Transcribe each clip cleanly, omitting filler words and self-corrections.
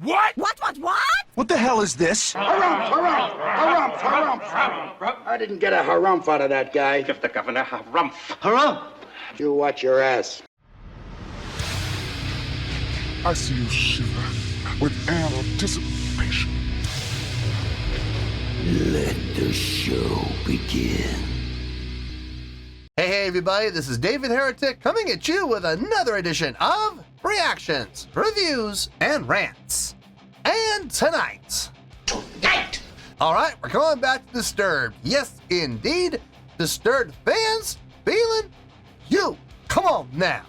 What? What? What the hell is this? Harumph. I didn't get a harumph out of that guy. Give the governor harumph. Harumph! You watch your ass. I see you shiver with anticipation. Let the show begin. Hey everybody, this is David Heretic coming at you with another edition of Reactions, Reviews, and Rants. And tonight, alright, we're going back to Disturbed. Yes, indeed, Disturbed fans, feeling you. Come on now.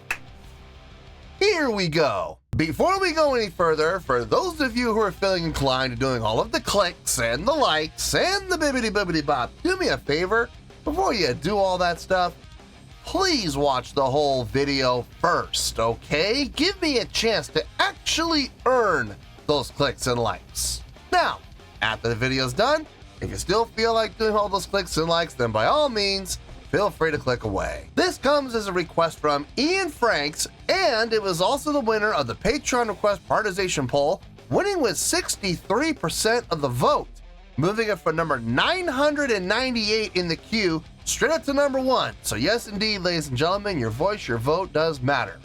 Here we go. Before we go any further, for those of you who are feeling inclined to doing all of the clicks and the likes and the bibbidi bop, do me a favor. Before you do all that stuff, please watch the whole video first, okay? Give me a chance to actually earn those clicks and likes. Now, after the video's done, if you still feel like doing all those clicks and likes, then by all means, feel free to click away. This comes as a request from Ian Franks, and it was also the winner of the Patreon request prioritization poll, winning with 63% of the vote, moving it from number 998 in the queue straight up to number 1. So yes, indeed, ladies and gentlemen, your voice, your vote does matter.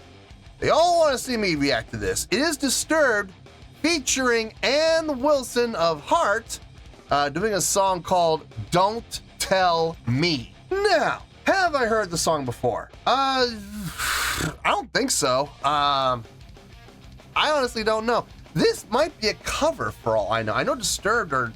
They all want to see me react to this. It is Disturbed, featuring Ann Wilson of Heart, doing a song called Don't Tell Me. Now, have I heard the song before? I don't think so. I honestly don't know. This might be a cover for all I know. I know Disturbed are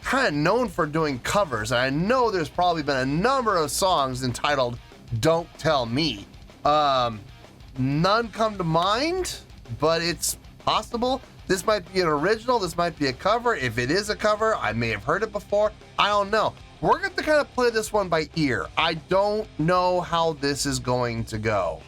kind of known for doing covers, and I know there's probably been a number of songs entitled Don't Tell Me. None come to mind, but it's possible. This might be an original, this might be a cover. If it is a cover, I may have heard it before. I don't know. We're going to kind of play this one by ear. I don't know how this is going to go.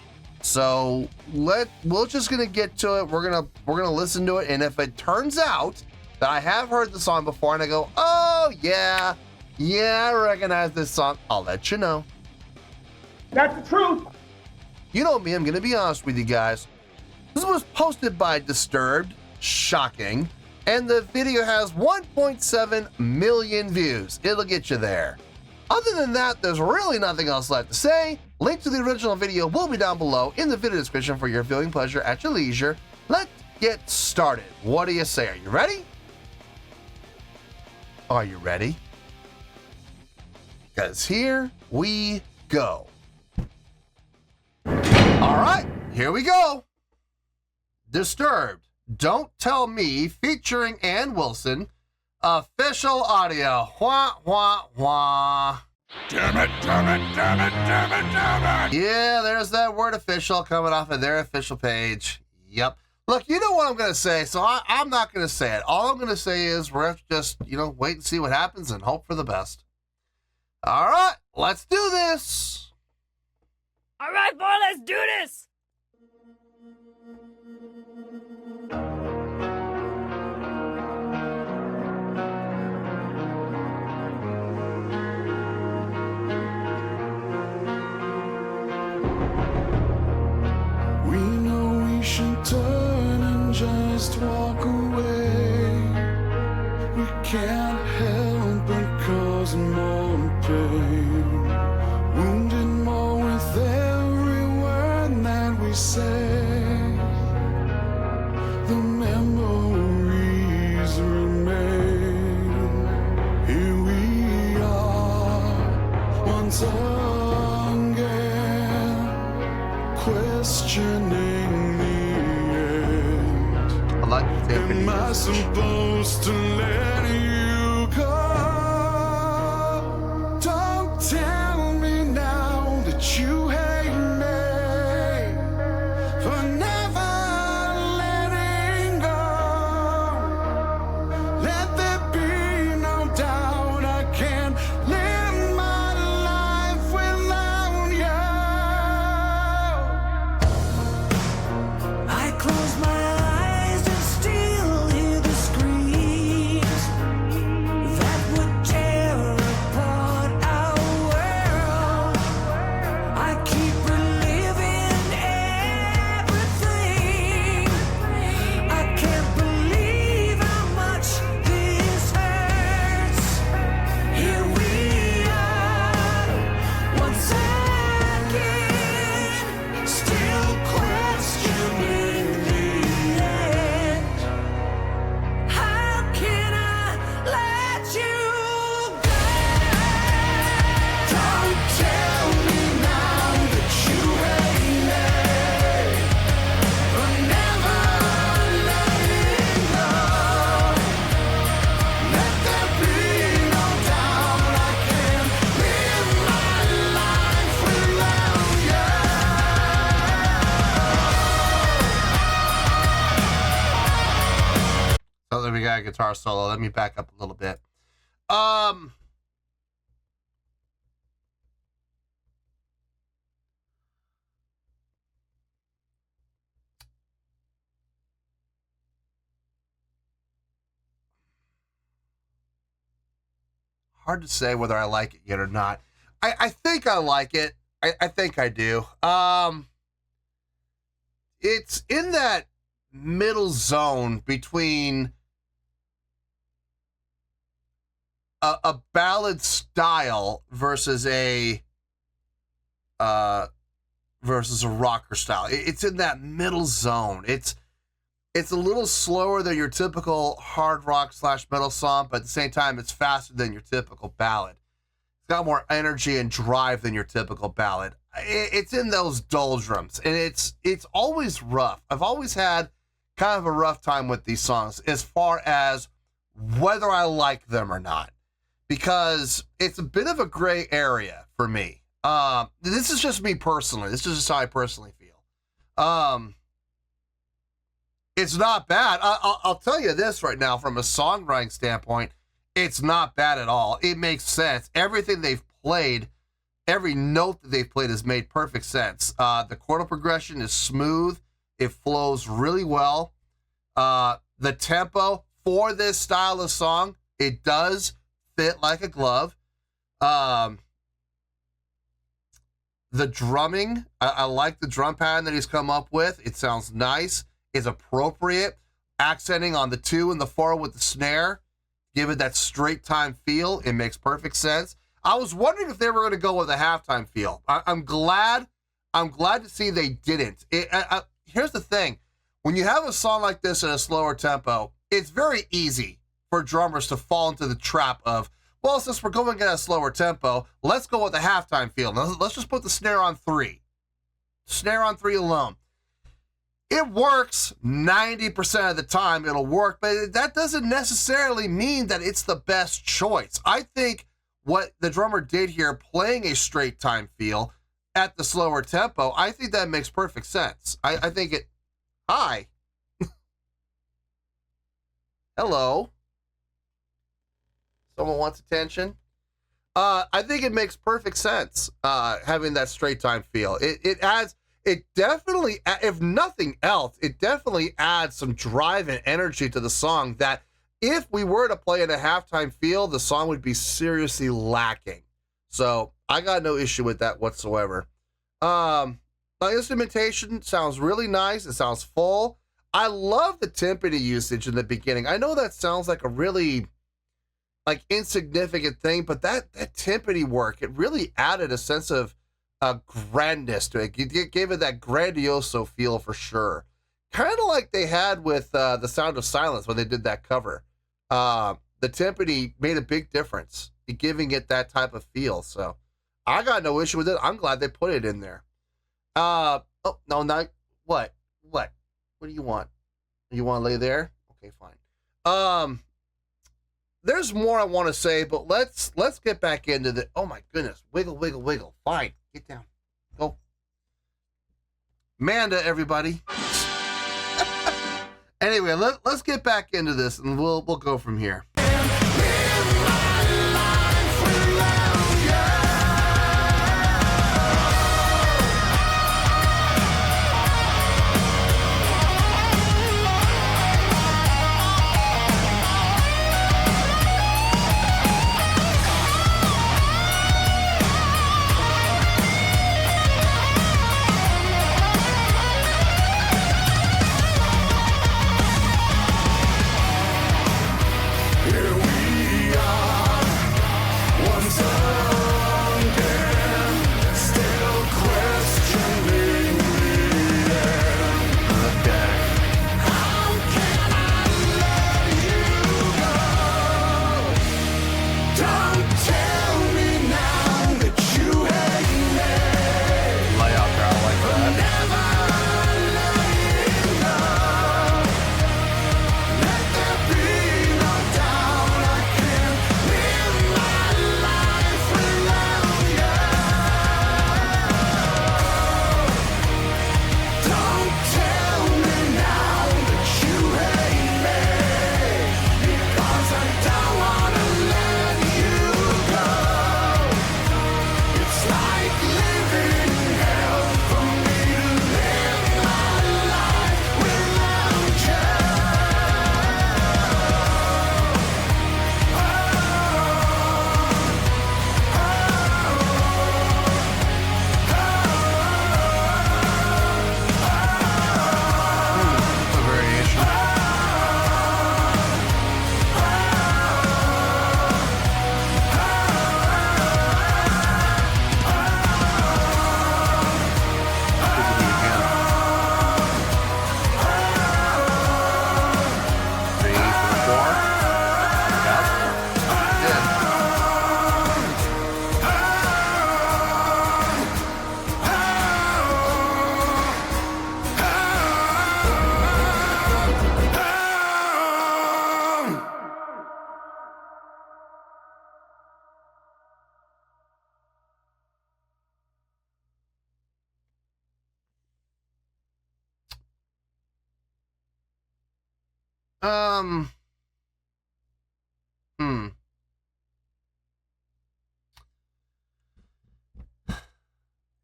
So we're just going to get to it. We're going to listen to it, and if it turns out that I have heard the song before and I go, oh yeah, I recognize this song, I'll let you know. That's the truth. You know me, I'm going to be honest with you guys. This was posted by Disturbed, shocking, and the video has 1.7 million views. It'll get you there. Other than that, there's really nothing else left to say. Link to the original video will be down below in the video description for your viewing pleasure at your leisure. Let's get started. What do you say? Are you ready? Are you ready? Because here we go. All right, here we go. Disturbed, Don't Tell Me, featuring Ann Wilson, official audio. Wah, wah, wah. Damn it. Yeah, there's that word official coming off of their official page. Yep. Look, you know what I'm going to say, so I'm not going to say it. All I'm going to say is we're going to just, wait and see what happens and hope for the best. All right, let's do this. All right, boy, let's do this. We know we should turn and just walk away. We can't help but cause more pain, wounded more with every word that we say. The memories remain. Here we are once again, questioning the end. I like the Am I supposed to let you go? Don't tell me now that you hate me for never letting go. Let there be no doubt I can't live my life without you. I close my eyes and still hear the screams that So then we got a guitar solo. Let me back up a little bit. Hard to say whether I like it yet or not. I think I like it. I think I do. It's in that middle zone between a ballad style versus a rocker style. It's in that middle zone. It's a little slower than your typical hard rock / metal song, but at the same time, it's faster than your typical ballad. It's got more energy and drive than your typical ballad. It's in those doldrums, and it's always rough. I've always had kind of a rough time with these songs as far as whether I like them or not, because it's a bit of a gray area for me. This is just me personally. This is just how I personally feel. It's not bad. I'll tell you this right now, from a songwriting standpoint, it's not bad at all. It makes sense. Everything they've played, every note that they've played has made perfect sense. The chordal progression is smooth. It flows really well. The tempo for this style of song, it does fit like a glove. The drumming, I like the drum pattern that he's come up with. It sounds nice. Is appropriate, accenting on the 2 and the 4 with the snare, give it that straight time feel. It makes perfect sense. I was wondering if they were going to go with a halftime feel. I'm glad to see they didn't. Here's the thing. When you have a song like this in a slower tempo, it's very easy for drummers to fall into the trap of, well, since we're going at a slower tempo, let's go with a halftime feel. Let's just put the snare on 3. Snare on 3 alone. It works 90% of the time. It'll work, but that doesn't necessarily mean that it's the best choice. I think what the drummer did here, playing a straight time feel at the slower tempo, I think that makes perfect sense. I think it... Hi. Hello. Someone wants attention? I think it makes perfect sense, having that straight time feel. It definitely, if nothing else, it definitely adds some drive and energy to the song that if we were to play in a halftime feel, the song would be seriously lacking. So I got no issue with that whatsoever. The instrumentation sounds really nice. It sounds full. I love the timpani usage in the beginning. I know that sounds like a really insignificant thing, but that timpani work, it really added a sense of grandness to it. It gave it that grandioso feel for sure. Kind of like they had with The Sound of Silence when they did that cover. The timpani made a big difference in giving it that type of feel. So I got no issue with it. I'm glad they put it in there. Oh, no, not what? What do you want? You want to lay there? Okay, fine. There's more I want to say, but let's get back into the, oh my goodness, wiggle, wiggle, wiggle. Fine. Get down. Go. Manda, everybody. Anyway, let's get back into this, and we'll go from here.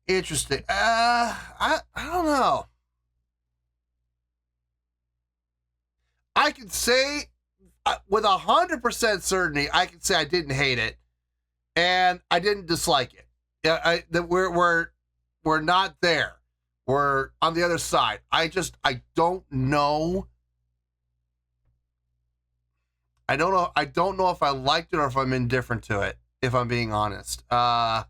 Interesting. I don't know. I could say with 100% certainty, I could say I didn't hate it, and I didn't dislike it. We're not there. We're on the other side. I don't know. I don't know if I liked it or if I'm indifferent to it, if I'm being honest. I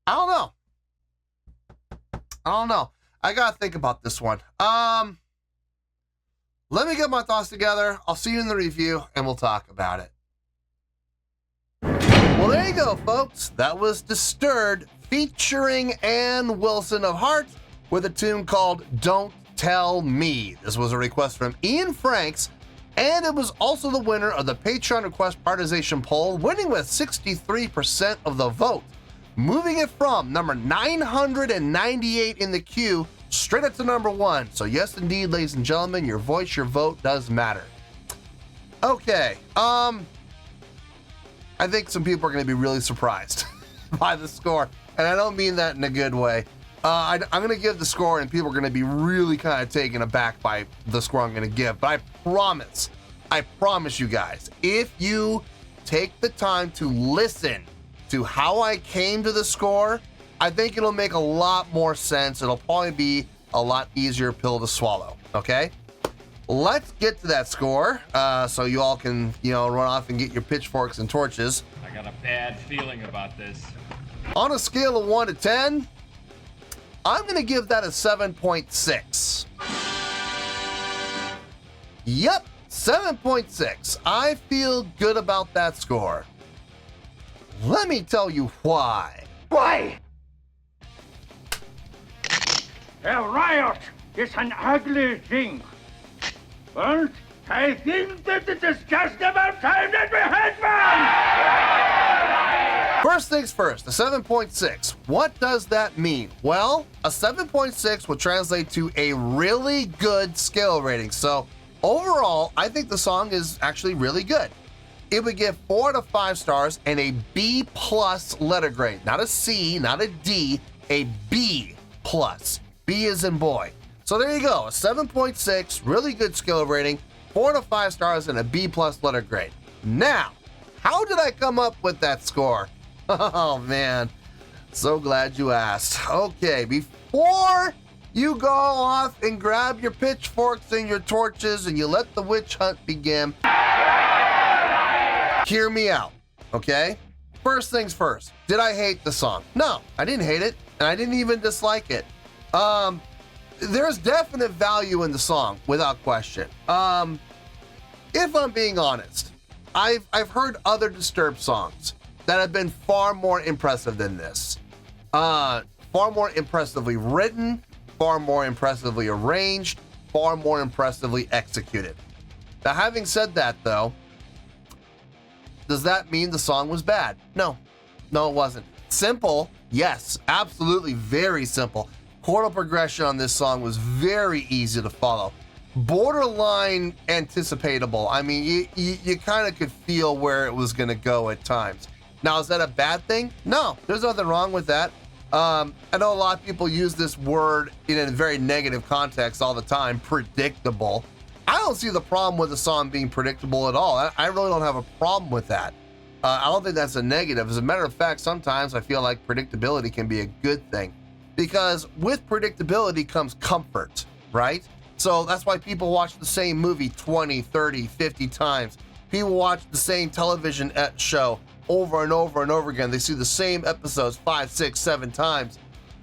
don't know. I gotta think about this one. Let me get my thoughts together. I'll see you in the review and we'll talk about it. Well, there you go, folks. That was Disturbed featuring Ann Wilson of Heart with a tune called Don't Tell Me. This was a request from Ian Franks, and it was also the winner of the Patreon request prioritization poll, winning with 63% of the vote, moving it from number 998 in the queue straight up to number 1. So yes, indeed, ladies and gentlemen, your voice, your vote does matter. Okay, I think some people are going to be really surprised by the score, and I don't mean that in a good way. I'm going to give the score, and people are going to be really kind of taken aback by the score I'm going to give. But I promise you guys, if you take the time to listen to how I came to the score, I think it'll make a lot more sense. It'll probably be a lot easier pill to swallow. Okay, let's get to that score so you all can, run off and get your pitchforks and torches. I got a bad feeling about this. On a scale of 1 to 10, I'm going to give that a 7.6. Yep, 7.6. I feel good about that score. Let me tell you why. Why? A riot is an ugly thing. And I think that it is just about time that we had one! First things first, a 7.6. What does that mean? Well, a 7.6 would translate to a really good scale rating. So overall, I think the song is actually really good. It would get 4 out of 5 stars and a B+ letter grade. Not a C, not a D, a B+. B as in boy. So there you go, a 7.6, really good scale rating, 4 out of 5 stars and a B+ letter grade. Now, how did I come up with that score? Oh man, so glad you asked. Okay, before you go off and grab your pitchforks and your torches and you let the witch hunt begin, hear me out, okay? First things first, did I hate the song? No, I didn't hate it, and I didn't even dislike it. There's definite value in the song, without question. If I'm being honest, I've heard other Disturbed songs that have been far more impressive than this. Far more impressively written, far more impressively arranged, far more impressively executed. Now, having said that, though, does that mean the song was bad? No, it wasn't. Simple, yes, absolutely very simple. Chordal progression on this song was very easy to follow. Borderline anticipatable. I mean, you kind of could feel where it was going to go at times. Now, is that a bad thing? No, there's nothing wrong with that. I know a lot of people use this word in a very negative context all the time, predictable. I don't see the problem with the song being predictable at all. I really don't have a problem with that. I don't think that's a negative. As a matter of fact, sometimes I feel like predictability can be a good thing, because with predictability comes comfort, right? So that's why people watch the same movie 20, 30, 50 times. People watch the same television show over and over and over again. They see the same episodes 5, 6, 7 times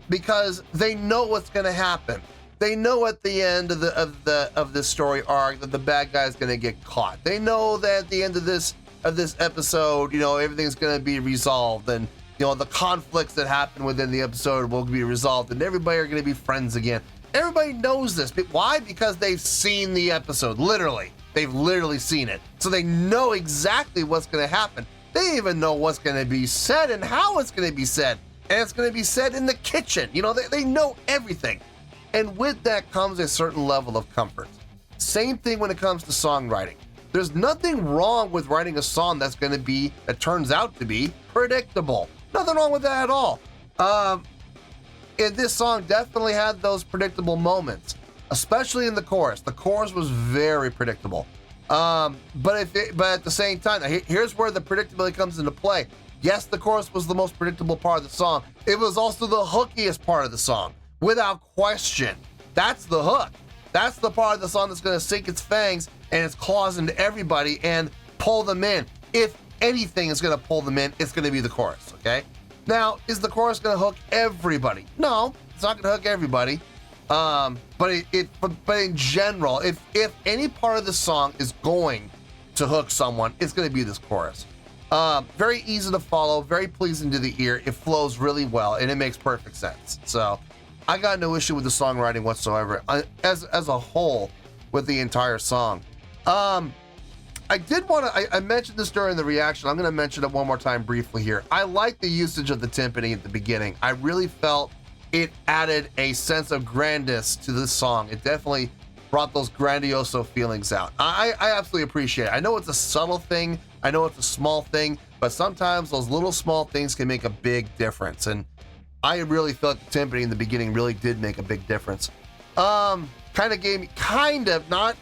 because they know what's going to happen. They know at the end of this story arc that the bad guy is going to get caught. They know that at the end of this episode, everything's going to be resolved, and the conflicts that happen within the episode will be resolved, and everybody are going to be friends again. Everybody knows this. But why? Because they've seen the episode. Literally, they've literally seen it, so they know exactly what's going to happen. They even know what's going to be said and how it's going to be said, and it's going to be said in the kitchen. They know everything. And with that comes a certain level of comfort. Same thing when it comes to songwriting. There's nothing wrong with writing a song that turns out to be predictable. Nothing wrong with that at all. And this song definitely had those predictable moments, especially in the chorus. The chorus was very predictable. But at the same time, here's where the predictability comes into play. Yes, the chorus was the most predictable part of the song. It was also the hookiest part of the song, without question. That's the hook. That's the part of the song that's going to sink its fangs and its claws into everybody and pull them in. If anything is going to pull them in, it's going to be the chorus, okay? Now, is the chorus going to hook everybody? No, it's not going to hook everybody. But in general, if any part of the song is going to hook someone, it's going to be this chorus. Very easy to follow, very pleasing to the ear. It flows really well, and it makes perfect sense. So I got no issue with the songwriting whatsoever as a whole with the entire song. I did want to, I mentioned this during the reaction. I'm going to mention it one more time briefly here. I like the usage of the timpani at the beginning. I really felt it added a sense of grandness to this song. It definitely brought those grandioso feelings out. I absolutely appreciate it. I know it's a subtle thing. I know it's a small thing, but sometimes those little small things can make a big difference. And I really felt the timpani in the beginning really did make a big difference. Kind of gave me, not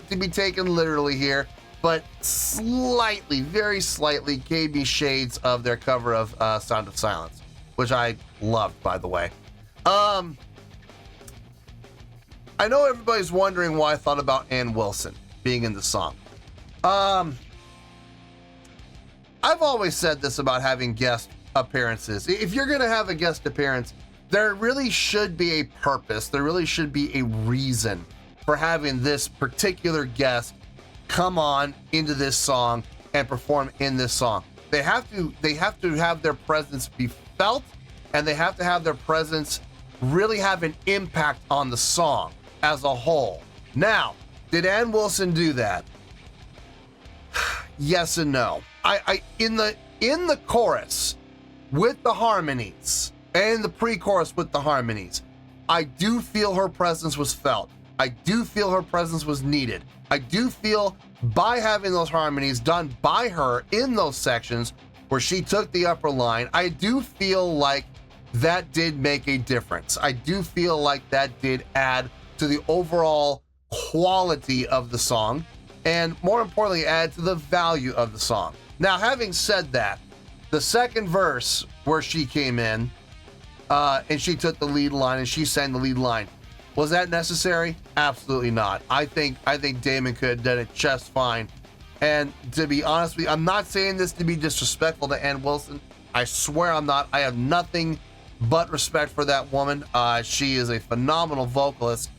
to be taken literally here, but slightly, very slightly gave me shades of their cover of Sound of Silence, which I loved, by the way. I know everybody's wondering why I thought about Ann Wilson being in the song. I've always said this about having guest appearances. If you're going to have a guest appearance, there really should be a purpose. There really should be a reason for having this particular guest come on into this song and perform in this song. They have to have their presence be felt, and they have to have their presence really have an impact on the song as a whole. Now, did Ann Wilson do that? Yes and no. In the chorus with the harmonies and the pre-chorus with the harmonies, I do feel her presence was felt. I do feel her presence was needed. I do feel by having those harmonies done by her in those sections where she took the upper line, I do feel like that did make a difference. I do feel like that did add to the overall quality of the song, and more importantly, add to the value of the song. Now, having said that, the second verse where she came in and she took the lead line and she sang the lead line, was that necessary? Absolutely not. I think Damon could have done it just fine. And to be honest with you, I'm not saying this to be disrespectful to Ann Wilson. I swear I'm not. I have nothing but respect for that woman. She is a phenomenal vocalist.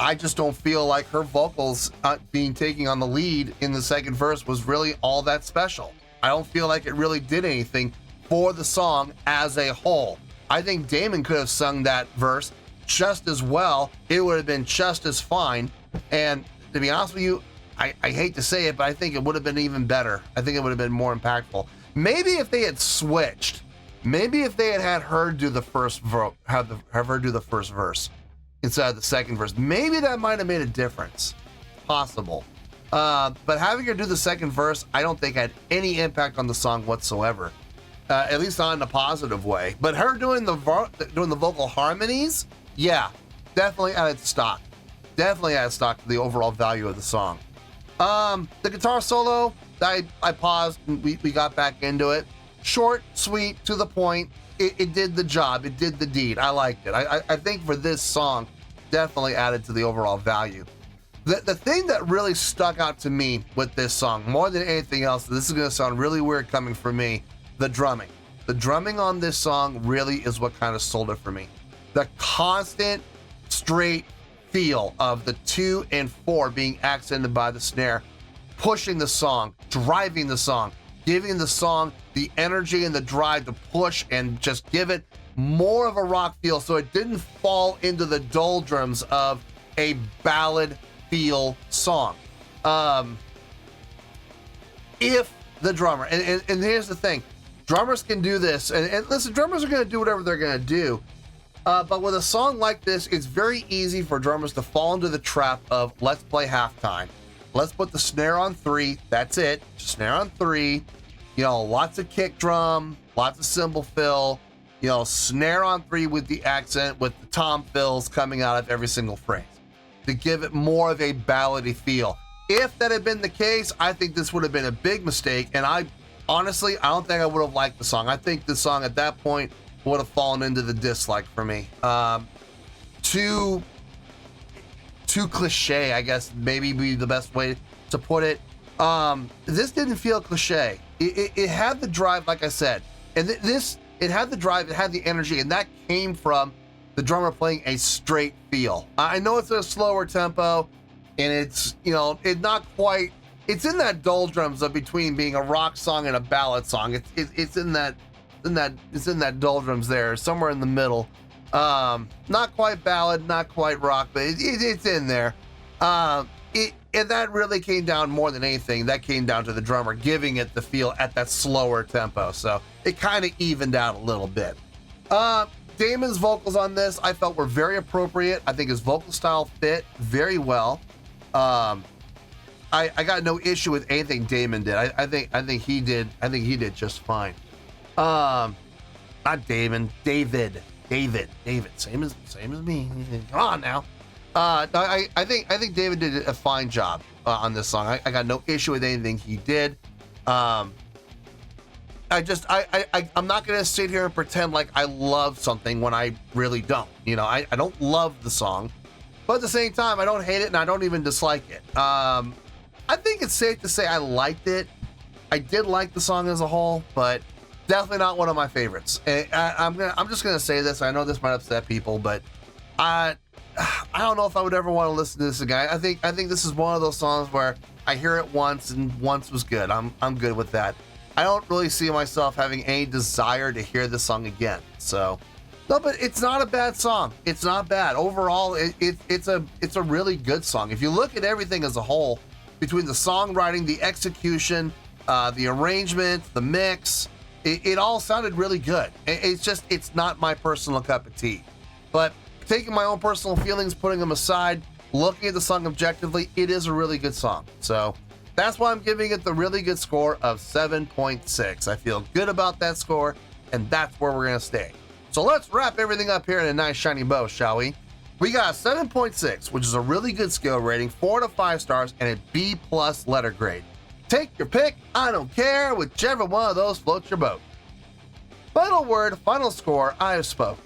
I just don't feel like her vocals taking on the lead in the second verse was really all that special. I don't feel like it really did anything for the song as a whole. I think Damon could have sung that verse just as well. It would have been just as fine. And to be honest with you, I hate to say it, but I think it would have been even better. I think it would have been more impactful. Maybe if they had switched, maybe if they had her do the first have her do the first verse instead of the second verse, maybe that might have made a difference. Possible. But having her do the second verse, I don't think had any impact on the song whatsoever. At least not in a positive way. But her doing the vocal harmonies, yeah, definitely added stock. Definitely added stock to the overall value of the song. The guitar solo, I paused and we got back into it. Short, sweet, to the point. It did the job. It did the deed. I liked it. I think for this song, definitely added to the overall value. The thing that really stuck out to me with this song, more than anything else, this is going to sound really weird coming from me, the drumming. The drumming on this song really is what kind of sold it for me. The constant, straight feel of the 2 and 4 being accented by the snare, pushing the song, driving the song, giving the song the energy and the drive to push and just give it more of a rock feel so it didn't fall into the doldrums of a ballad feel song. If the drummer, and here's the thing, drummers can do this, and listen, drummers are going to do whatever they're going to do. But with a song like this, it's very easy for drummers to fall into the trap of let's play halftime. Let's put the snare on 3. That's it. Just snare on 3. You know, lots of kick drum, lots of cymbal fill. You know, snare on 3 with the accent, with the tom fills coming out of every single phrase to give it more of a ballady feel. If that had been the case, I think this would have been a big mistake. And honestly, I don't think I would have liked the song. I think the song at that point would have fallen into the dislike for me. Too cliche, I guess, maybe be the best way to put it. This didn't feel cliche. It had the drive, like I said, and it had the drive, it had the energy, and that came from the drummer playing a straight feel. I know it's a slower tempo, and it's, you know, it's in that doldrums of between being a rock song and a ballad song. It's in that doldrums there, somewhere in the middle. Not quite ballad, not quite rock, but it's in there. And that really came down more than anything. That came down to the drummer giving it the feel at that slower tempo. So it kind of evened out a little bit. Damon's vocals on this I felt were very appropriate. I think his vocal style fit very well. I got no issue with anything Damon did. I think he did just fine. Not Damon, David. Same as me. Come on now. I think David did a fine job on this song. I got no issue with anything he did. I'm not gonna sit here and pretend like I love something when I really don't. You know, I don't love the song, but at the same time, I don't hate it and I don't even dislike it. I think it's safe to say I liked it. I did like the song as a whole, but definitely not one of my favorites. I'm just gonna say this. I know this might upset people, but I don't know if I would ever want to listen to this again. I think this is one of those songs where I hear it once and once was good. I'm good with that. I don't really see myself having any desire to hear this song again. So, no, but it's not a bad song. It's not bad overall. It's a really good song. If you look at everything as a whole, between the songwriting, the execution, the arrangement, the mix, it all sounded really good. It's not my personal cup of tea, but taking my own personal feelings, putting them aside, looking at the song objectively, it is a really good song. So that's why I'm giving it the really good score of 7.6. I feel good about that score, and that's where we're going to stay. So let's wrap everything up here in a nice shiny bow, shall we? We got a 7.6, which is a really good skill rating, 4 to 5 stars, and a B+ letter grade. Take your pick, I don't care, whichever one of those floats your boat. Final word, final score, I have spoken.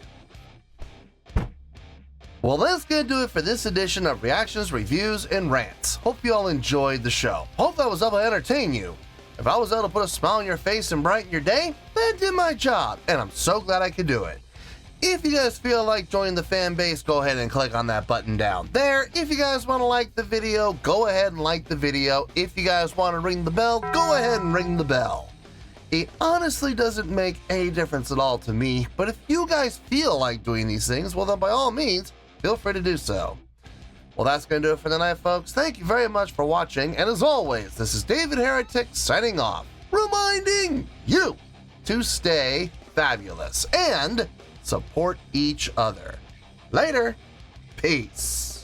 Well, that's gonna do it for this edition of Reactions, Reviews, and Rants. Hope you all enjoyed the show. Hope I was able to entertain you. If I was able to put a smile on your face and brighten your day, then I did my job, and I'm so glad I could do it. If you guys feel like joining the fan base, go ahead and click on that button down there. If you guys want to like the video, go ahead and like the video. If you guys want to ring the bell, go ahead and ring the bell. It honestly doesn't make any difference at all to me, but if you guys feel like doing these things, well then by all means, feel free to do so. Well, that's going to do it for tonight, folks. Thank you very much for watching, and as always, this is David Heretic signing off, reminding you to stay fabulous and support each other. Later. Peace.